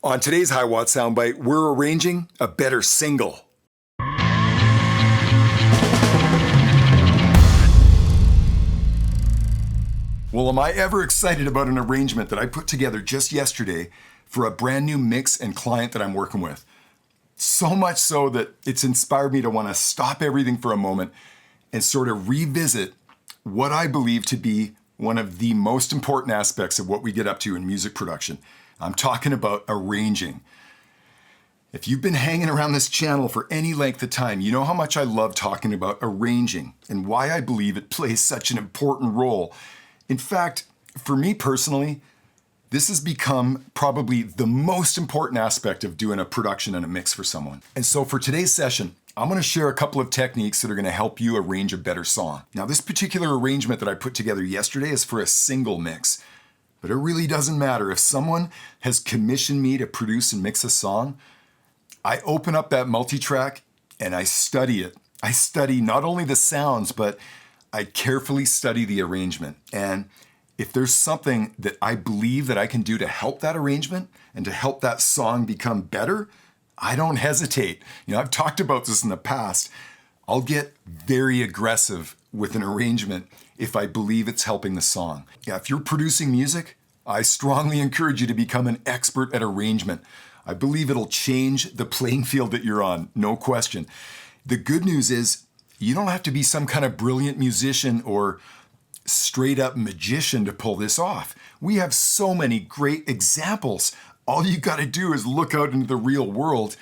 On today's Hiwatt soundbite, we're arranging a better single. Well, am I ever excited about an arrangement that I put together just yesterday for a brand new mix and client that I'm working with. So much so that it's inspired me to want to stop everything for a moment and sort of revisit what I believe to be one of the most important aspects of what we get up to in music production. I'm talking about arranging. If you've been hanging around this channel for any length of time, you know how much I love talking about arranging and why I believe it plays such an important role. In fact, for me personally, this has become probably the most important aspect of doing a production and a mix for someone. And so for today's session, I'm going to share a couple of techniques that are going to help you arrange a better song. Now, this particular arrangement that I put together yesterday is for a single mix. But it really doesn't matter. If someone has commissioned me to produce and mix a song, I open up that multi-track and I study it. I study not only the sounds, but I carefully study the arrangement. And if there's something that I believe that I can do to help that arrangement and to help that song become better, I don't hesitate. I've talked about this in the past. I'll get very aggressive with an arrangement if I believe it's helping the song. If you're producing music, I strongly encourage you to become an expert at arrangement. I believe it'll change the playing field that you're on, no question. The good news is you don't have to be some kind of brilliant musician or straight up magician to pull this off. We have so many great examples. All you got to do is look out into the real world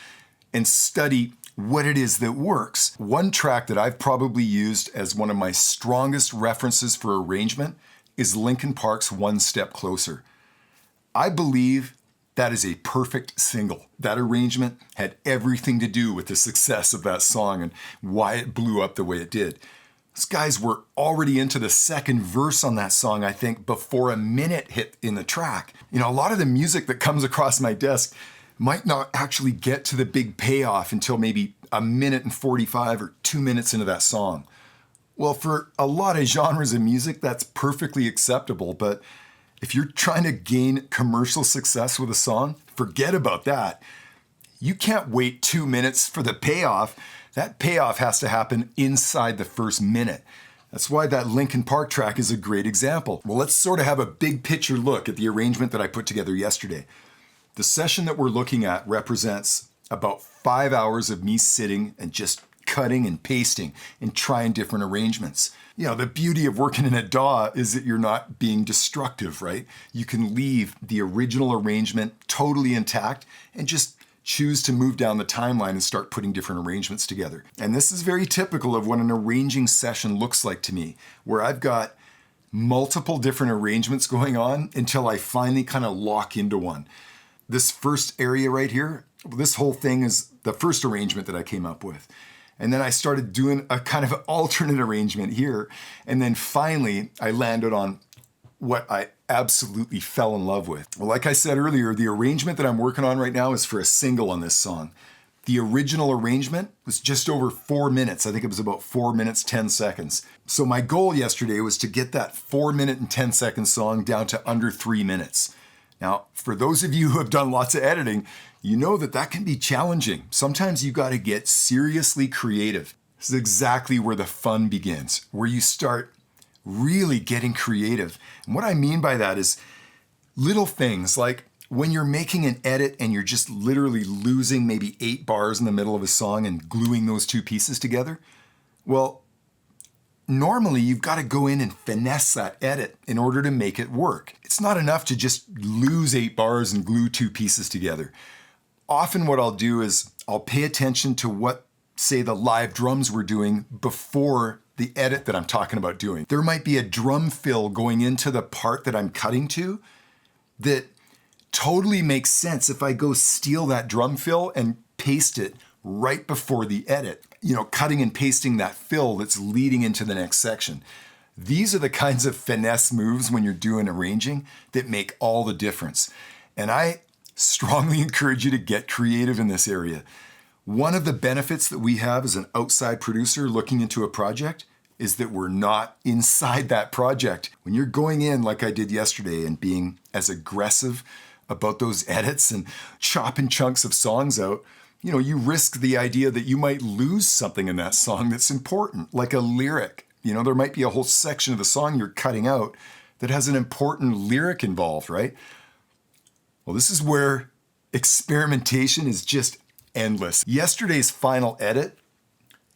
and study what it is that works. One track that I've probably used as one of my strongest references for arrangement is Linkin Park's One Step Closer. I believe that is a perfect single. That arrangement had everything to do with the success of that song and why it blew up the way it did. These guys were already into the second verse on that song, I think, before a minute hit in the track. A lot of the music that comes across my desk might not actually get to the big payoff until maybe a minute and 45 or 2 minutes into that song. Well, for a lot of genres of music, that's perfectly acceptable, but if you're trying to gain commercial success with a song, forget about that. You can't wait 2 minutes for the payoff. That payoff has to happen inside the first minute. That's why that Linkin Park track is a great example. Well, let's sort of have a big picture look at the arrangement that I put together yesterday. The session that we're looking at represents about 5 hours of me sitting and just cutting and pasting and trying different arrangements. The beauty of working in a DAW is that you're not being destructive, right? You can leave the original arrangement totally intact and just choose to move down the timeline and start putting different arrangements together. And this is very typical of what an arranging session looks like to me, where I've got multiple different arrangements going on until I finally kind of lock into one. This first area right here, this whole thing is the first arrangement that I came up with. And then I started doing a kind of alternate arrangement here. And then finally, I landed on what I absolutely fell in love with. Well, like I said earlier, the arrangement that I'm working on right now is for a single on this song. The original arrangement was just over 4 minutes. I think it was about 4 minutes, 10 seconds. So my goal yesterday was to get that 4 minute and 10 second song down to under 3 minutes. Now, for those of you who have done lots of editing, you know that can be challenging. Sometimes you got to get seriously creative. This is exactly where the fun begins, where you start really getting creative. And what I mean by that is little things like when you're making an edit and you're just literally losing maybe 8 bars in the middle of a song and gluing those two pieces together. Well, normally you've got to go in and finesse that edit in order to make it work. It's not enough to just lose 8 bars and glue 2 pieces together. Often what I'll do is I'll pay attention to what, say, the live drums were doing before the edit that I'm talking about doing. There might be a drum fill going into the part that I'm cutting to that totally makes sense if I go steal that drum fill and paste it right before the edit. Cutting and pasting that fill that's leading into the next section. These are the kinds of finesse moves when you're doing arranging that make all the difference. And I strongly encourage you to get creative in this area. One of the benefits that we have as an outside producer looking into a project is that we're not inside that project. When you're going in like I did yesterday and being as aggressive about those edits and chopping chunks of songs out, you risk the idea that you might lose something in that song that's important, like a lyric. There might be a whole section of the song you're cutting out that has an important lyric involved, right? Well, this is where experimentation is just endless. Yesterday's final edit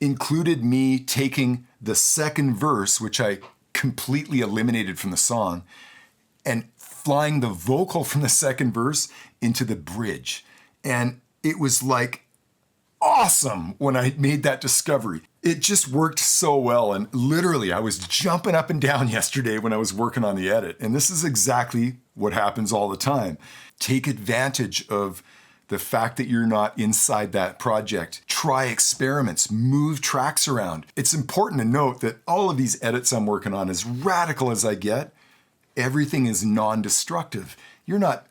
included me taking the second verse, which I completely eliminated from the song, and flying the vocal from the second verse into the bridge. And it was like awesome when I made that discovery. It just worked so well. And literally, I was jumping up and down yesterday when I was working on the edit. And this is exactly what happens all the time. Take advantage of the fact that you're not inside that project. Try experiments, move tracks around. It's important to note that all of these edits I'm working on, as radical as I get, everything is non-destructive. You're not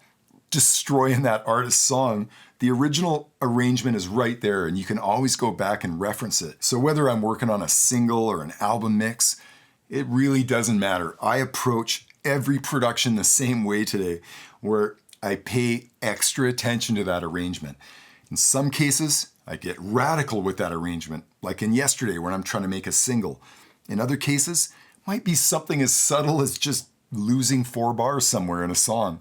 destroying that artist's song. The original arrangement is right there, and you can always go back and reference it. So whether I'm working on a single or an album mix, it really doesn't matter. I approach every production the same way today, where I pay extra attention to that arrangement. In some cases, I get radical with that arrangement, like in yesterday when I'm trying to make a single. In other cases, it might be something as subtle as just losing 4 bars somewhere in a song.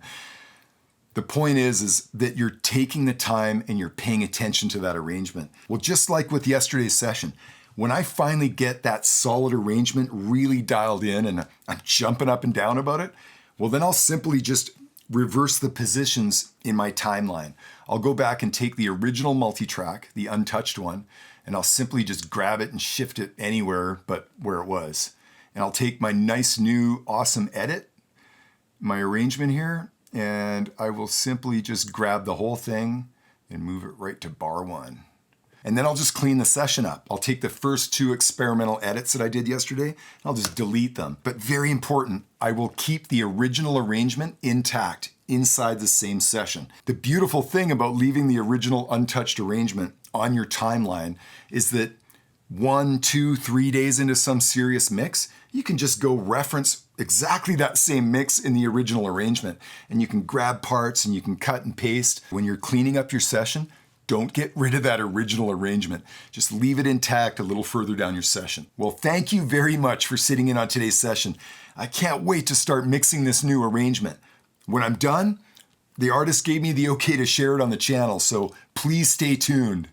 The point is that you're taking the time and you're paying attention to that arrangement. Well, just like with yesterday's session, when I finally get that solid arrangement really dialed in and I'm jumping up and down about it, well, then I'll simply just reverse the positions in my timeline. I'll go back and take the original multi-track, the untouched one, and I'll simply just grab it and shift it anywhere but where it was. And I'll take my nice new awesome edit, my arrangement here, and I will simply just grab the whole thing and move it right to bar 1. And then I'll just clean the session up. I'll take the first 2 experimental edits that I did yesterday, and I'll just delete them. But very important, I will keep the original arrangement intact inside the same session. The beautiful thing about leaving the original untouched arrangement on your timeline is that 1, 2, 3 days into some serious mix, you can just go reference exactly that same mix in the original arrangement. And you can grab parts and you can cut and paste. When you're cleaning up your session, don't get rid of that original arrangement. Just leave it intact a little further down your session. Well, thank you very much for sitting in on today's session. I can't wait to start mixing this new arrangement. When I'm done, the artist gave me the okay to share it on the channel, so please stay tuned.